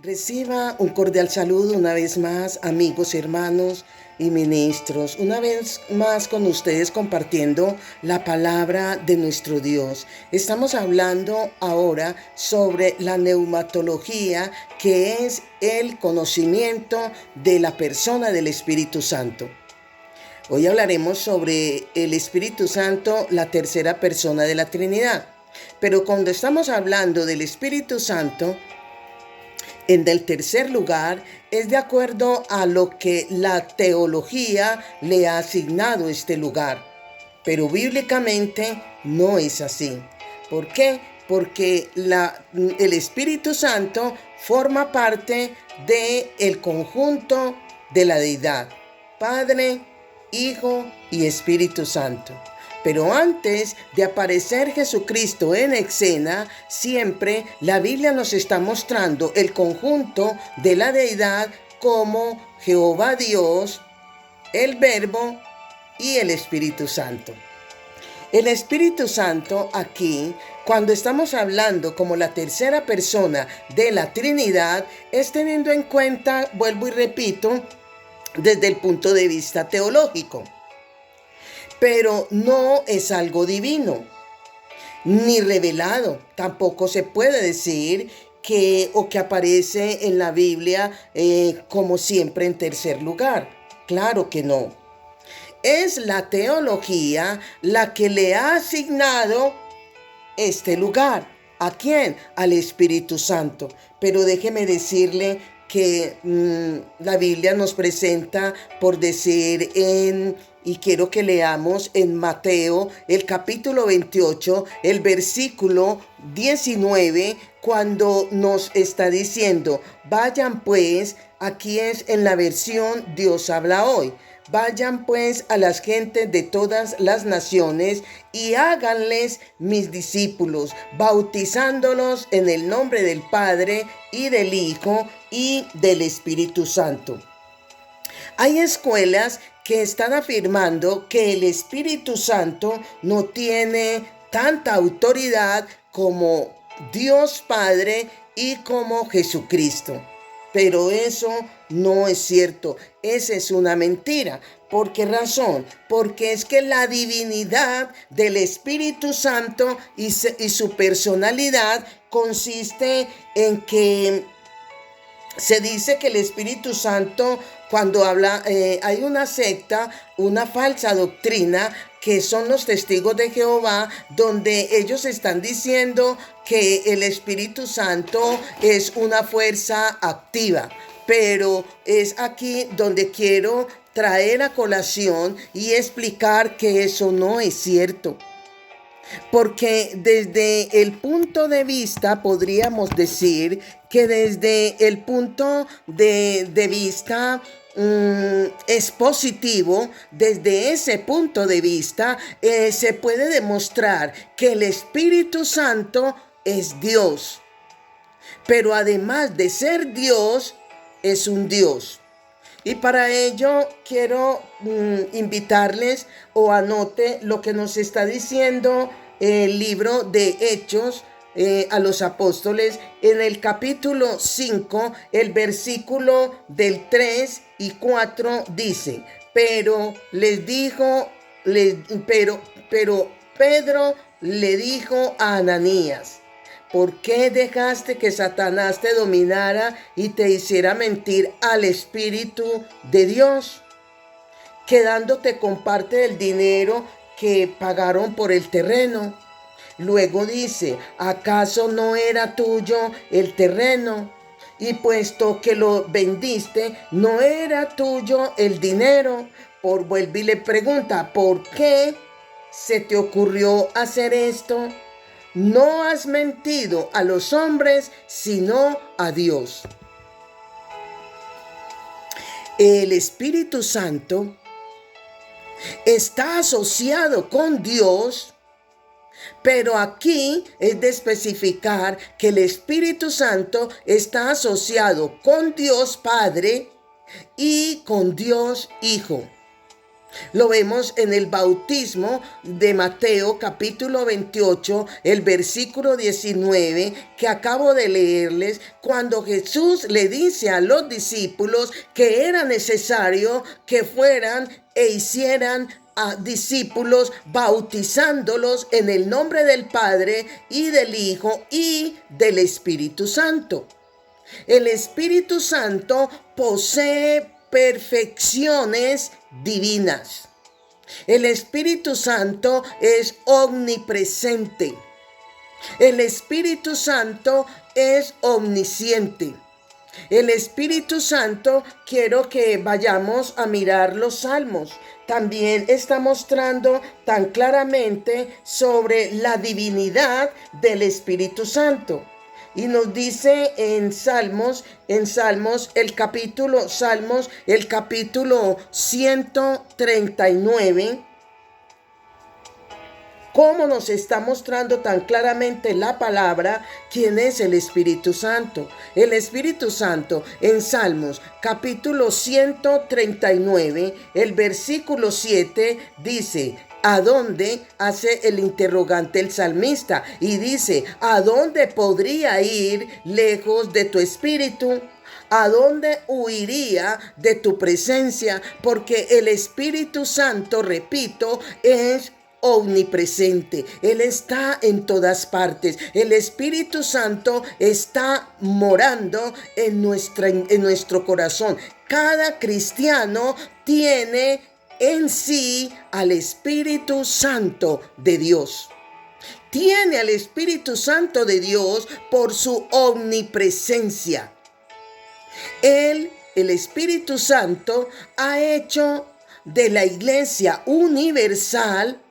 Reciba un cordial saludo una vez más, amigos, hermanos y ministros. Una vez más con ustedes compartiendo la palabra de nuestro Dios. Estamos hablando ahora sobre la neumatología, que es el conocimiento de la persona del Espíritu Santo. Hoy hablaremos sobre el Espíritu Santo, la tercera persona de la Trinidad. Pero cuando estamos hablando del Espíritu Santo, en el tercer lugar, es de acuerdo a lo que la teología le ha asignado este lugar. Pero bíblicamente no es así. ¿Por qué? Porque el Espíritu Santo forma parte del conjunto de la deidad: Padre, Hijo y Espíritu Santo. Pero antes de aparecer Jesucristo en escena, siempre la Biblia nos está mostrando el conjunto de la deidad como Jehová Dios, el Verbo y el Espíritu Santo. El Espíritu Santo aquí, cuando estamos hablando como la tercera persona de la Trinidad, es teniendo en cuenta, vuelvo y repito, desde el punto de vista teológico. Pero no es algo divino, ni revelado. Tampoco se puede decir que aparece en la Biblia como siempre en tercer lugar. Claro que no. Es la teología la que le ha asignado este lugar. ¿A quién? Al Espíritu Santo. Pero déjeme decirle que la Biblia nos presenta, por decir, y quiero que leamos en Mateo, el capítulo 28, el versículo 19, cuando nos está diciendo: vayan pues, aquí es en la versión Dios habla hoy. Vayan pues a las gentes de todas las naciones y háganles mis discípulos, bautizándolos en el nombre del Padre y del Hijo y del Espíritu Santo. Hay escuelas que están afirmando que el Espíritu Santo no tiene tanta autoridad como Dios Padre y como Jesucristo. Pero eso no es cierto. Esa es una mentira. ¿Por qué razón? Porque es que la divinidad del Espíritu Santo y su personalidad consiste en que se dice que el Espíritu Santo, cuando habla, hay una secta, una falsa doctrina, que son los testigos de Jehová, donde ellos están diciendo que el Espíritu Santo es una fuerza activa. Pero es aquí donde quiero traer a colación y explicar que eso no es cierto. Porque desde el punto de vista, podríamos decir que desde el punto de vista expositivo, desde ese punto de vista, se puede demostrar que el Espíritu Santo es Dios. Pero además de ser Dios, es un Dios. Y para ello quiero invitarles o anote lo que nos está diciendo el libro de Hechos a los apóstoles en el capítulo 5, el versículo del 3 y 4 dice: pero Pedro le dijo a Ananías: ¿por qué dejaste que Satanás te dominara y te hiciera mentir al Espíritu de Dios, quedándote con parte del dinero que pagaron por el terreno? Luego dice: ¿acaso no era tuyo el terreno? Y puesto que lo vendiste, ¿no era tuyo el dinero? Vuelve y le pregunta: ¿por qué se te ocurrió hacer esto? No has mentido a los hombres, sino a Dios. El Espíritu Santo está asociado con Dios, pero aquí es de especificar que el Espíritu Santo está asociado con Dios Padre y con Dios Hijo. Lo vemos en el bautismo de Mateo capítulo 28, el versículo 19 que acabo de leerles, cuando Jesús le dice a los discípulos que era necesario que fueran e hicieran a discípulos, bautizándolos en el nombre del Padre y del Hijo y del Espíritu Santo. El Espíritu Santo posee perfecciones divinas. El Espíritu Santo es omnipresente. El Espíritu Santo es omnisciente. El Espíritu Santo, quiero que vayamos a mirar los salmos. También está mostrando tan claramente sobre la divinidad del Espíritu Santo. Y nos dice en Salmos el capítulo 139, cómo nos está mostrando tan claramente la palabra quién es el Espíritu Santo. El Espíritu Santo en Salmos capítulo 139, el versículo 7 dice: ¿a dónde? Hace el interrogante el salmista y dice: ¿a dónde podría ir lejos de tu espíritu? ¿A dónde huiría de tu presencia? Porque el Espíritu Santo, repito, es omnipresente. Él está en todas partes. El Espíritu Santo está morando en nuestro corazón. Cada cristiano tiene en sí al Espíritu Santo de Dios. Tiene al Espíritu Santo de Dios por su omnipresencia. El Espíritu Santo ha hecho de la Iglesia Universal,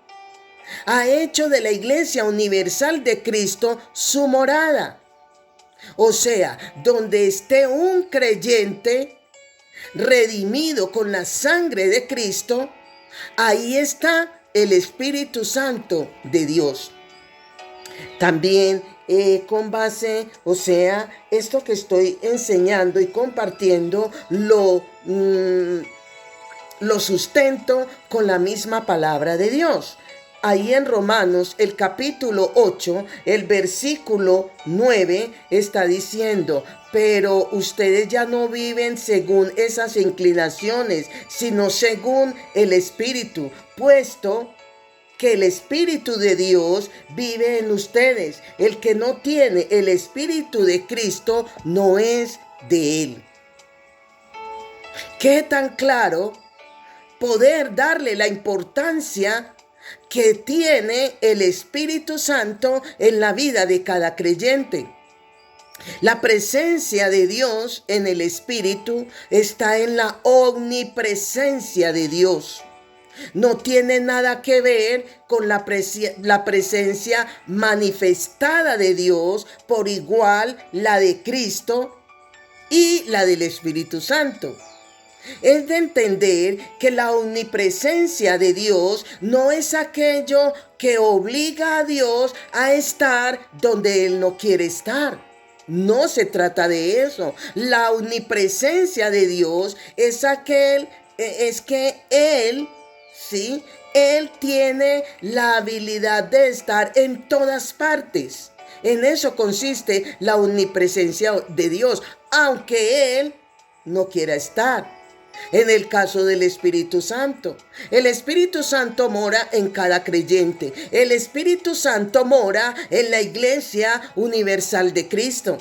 de Cristo su morada. O sea, donde esté un creyente redimido con la sangre de Cristo, ahí está el Espíritu Santo de Dios. También con base, o sea, esto que estoy enseñando y compartiendo lo sustento con la misma palabra de Dios. Ahí en Romanos, el capítulo 8, el versículo 9, está diciendo: pero ustedes ya no viven según esas inclinaciones, sino según el Espíritu, puesto que el Espíritu de Dios vive en ustedes. El que no tiene el Espíritu de Cristo no es de Él. ¿Qué tan claro poder darle la importancia que tiene el Espíritu Santo en la vida de cada creyente? La presencia de Dios en el Espíritu está en la omnipresencia de Dios. No tiene nada que ver con la presencia manifestada de Dios, por igual la de Cristo y la del Espíritu Santo. Es de entender que la omnipresencia de Dios no es aquello que obliga a Dios a estar donde Él no quiere estar. No se trata de eso. La omnipresencia de Dios es que Él, ¿sí? Él tiene la habilidad de estar en todas partes. En eso consiste la omnipresencia de Dios, aunque Él no quiera estar. En el caso del Espíritu Santo, el Espíritu Santo mora en cada creyente. El Espíritu Santo mora en la Iglesia Universal de Cristo.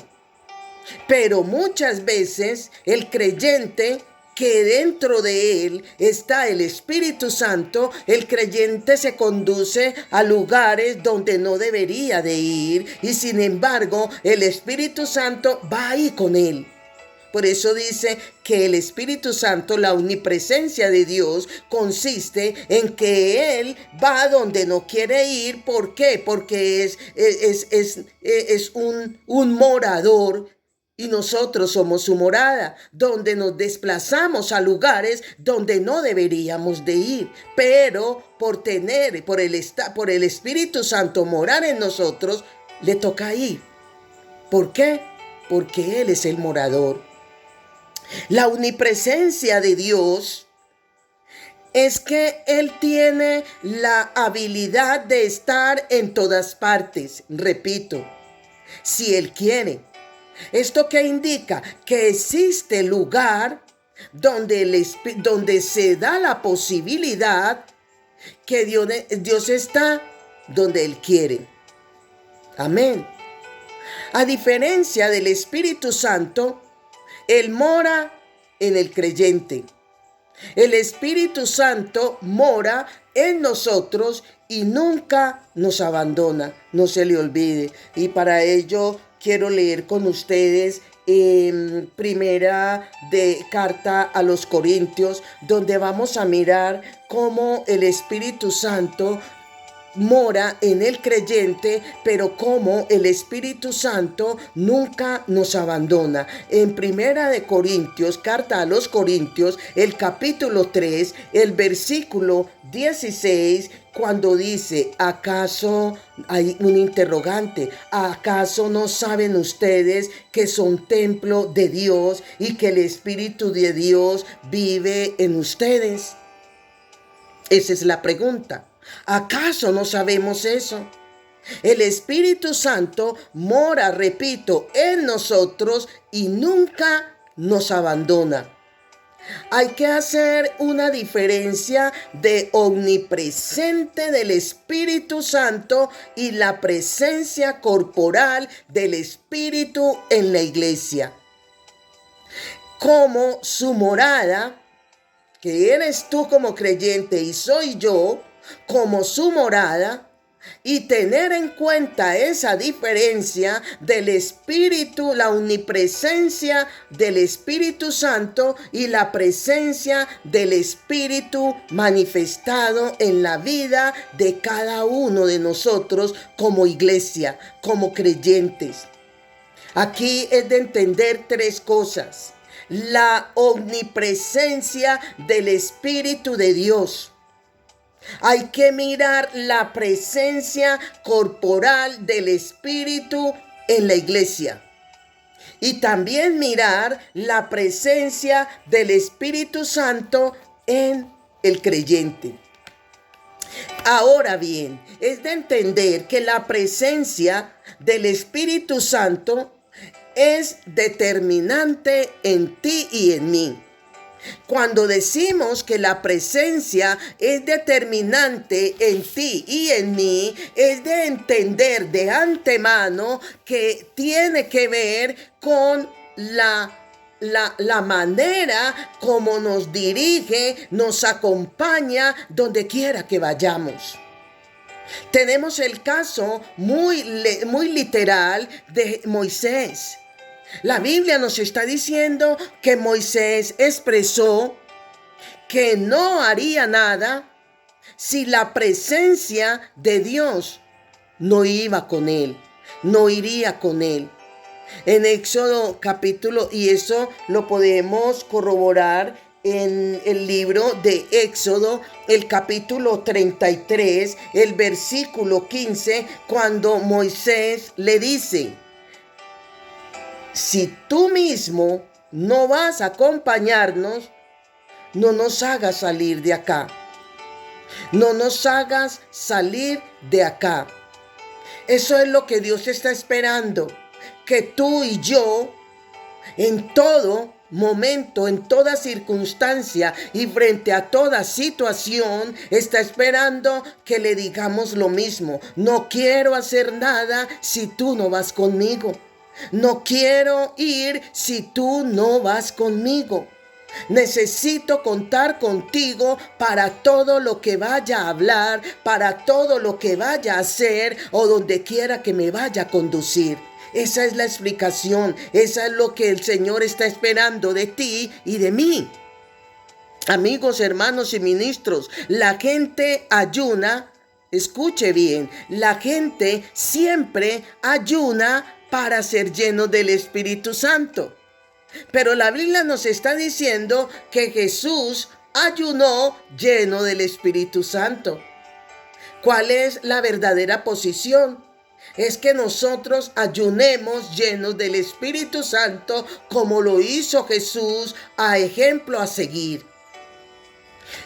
Pero muchas veces el creyente, que dentro de él está el Espíritu Santo, el creyente se conduce a lugares donde no debería de ir, y sin embargo el Espíritu Santo va ahí con él. Por eso dice que el Espíritu Santo, la omnipresencia de Dios, consiste en que Él va donde no quiere ir. ¿Por qué? Porque es un morador. Y nosotros somos su morada, donde nos desplazamos a lugares donde no deberíamos de ir. Pero por el Espíritu Santo morar en nosotros, le toca ir. ¿Por qué? Porque Él es el morador. La omnipresencia de Dios es que Él tiene la habilidad de estar en todas partes. Repito, si Él quiere. ¿Esto qué indica? Que existe lugar donde se da la posibilidad que Dios está donde Él quiere. Amén. A diferencia del Espíritu Santo, Él mora en el creyente. El Espíritu Santo mora en nosotros y nunca nos abandona, no se le olvide. Y para ello quiero leer con ustedes primera de carta a los Corintios, donde vamos a mirar cómo el Espíritu Santo mora en el creyente, pero como el Espíritu Santo nunca nos abandona. En primera de Corintios, carta a los Corintios, el capítulo 3, el versículo 16, cuando dice, ¿acaso hay un interrogante? ¿Acaso no saben ustedes que son templo de Dios y que el Espíritu de Dios vive en ustedes? Esa es la pregunta. ¿Acaso no sabemos eso? El Espíritu Santo mora, repito, en nosotros y nunca nos abandona. Hay que hacer una diferencia de omnipresente del Espíritu Santo y la presencia corporal del Espíritu en la iglesia. Como su morada, que eres tú como creyente y soy yo, como su morada, y tener en cuenta esa diferencia del Espíritu, la omnipresencia del Espíritu Santo y la presencia del Espíritu manifestado en la vida de cada uno de nosotros como iglesia, como creyentes. Aquí es de entender tres cosas: la omnipresencia del Espíritu de Dios. Hay que mirar la presencia corporal del Espíritu en la iglesia. Y también mirar la presencia del Espíritu Santo en el creyente. Ahora bien, es de entender que la presencia del Espíritu Santo es determinante en ti y en mí. Cuando decimos que la presencia es determinante en ti y en mí, es de entender de antemano que tiene que ver con la manera como nos dirige, nos acompaña donde quiera que vayamos. Tenemos el caso muy literal de Moisés. La Biblia nos está diciendo que Moisés expresó que no haría nada si la presencia de Dios no iba con él, no iría con él. En Éxodo capítulo, y eso lo podemos corroborar en el libro de Éxodo, el capítulo 33, el versículo 15, cuando Moisés le dice: si tú mismo no vas a acompañarnos, no nos hagas salir de acá. No nos hagas salir de acá. Eso es lo que Dios está esperando. Que tú y yo, en todo momento, en toda circunstancia y frente a toda situación, está esperando que le digamos lo mismo. No quiero hacer nada si tú no vas conmigo. No quiero ir si tú no vas conmigo. Necesito contar contigo para todo lo que vaya a hablar, para todo lo que vaya a hacer o donde quiera que me vaya a conducir. Esa es la explicación, esa es lo que el Señor está esperando de ti y de mí. Amigos, hermanos y ministros, la gente ayuna, escuche bien, la gente siempre ayuna para ser lleno del Espíritu Santo. Pero la Biblia nos está diciendo que Jesús ayunó lleno del Espíritu Santo. ¿Cuál es la verdadera posición? Es que nosotros ayunemos llenos del Espíritu Santo como lo hizo Jesús, a ejemplo a seguir.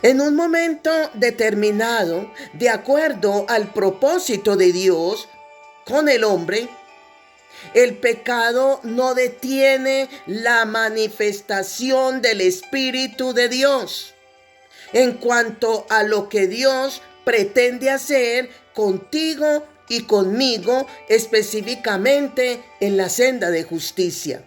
En un momento determinado, de acuerdo al propósito de Dios con el hombre, el pecado no detiene la manifestación del Espíritu de Dios en cuanto a lo que Dios pretende hacer contigo y conmigo, específicamente en la senda de justicia.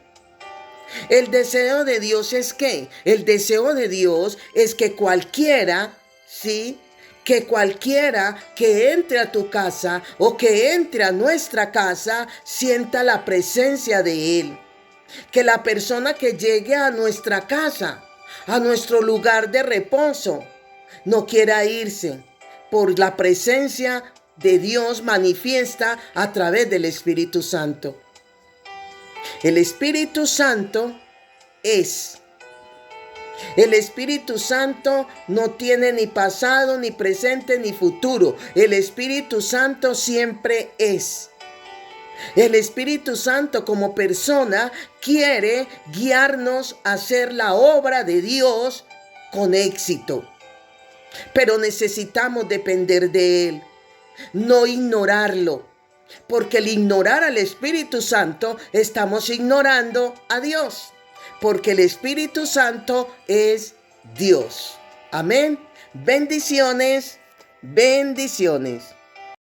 El deseo de Dios es que, el deseo de Dios es que cualquiera, ¿sí? Que cualquiera que entre a tu casa o que entre a nuestra casa sienta la presencia de Él. Que la persona que llegue a nuestra casa, a nuestro lugar de reposo, no quiera irse por la presencia de Dios manifiesta a través del Espíritu Santo. El Espíritu Santo es. El Espíritu Santo no tiene ni pasado, ni presente, ni futuro. El Espíritu Santo siempre es. El Espíritu Santo como persona quiere guiarnos a hacer la obra de Dios con éxito. Pero necesitamos depender de Él, no ignorarlo. Porque al ignorar al Espíritu Santo, estamos ignorando a Dios. Porque el Espíritu Santo es Dios. Amén. Bendiciones, bendiciones.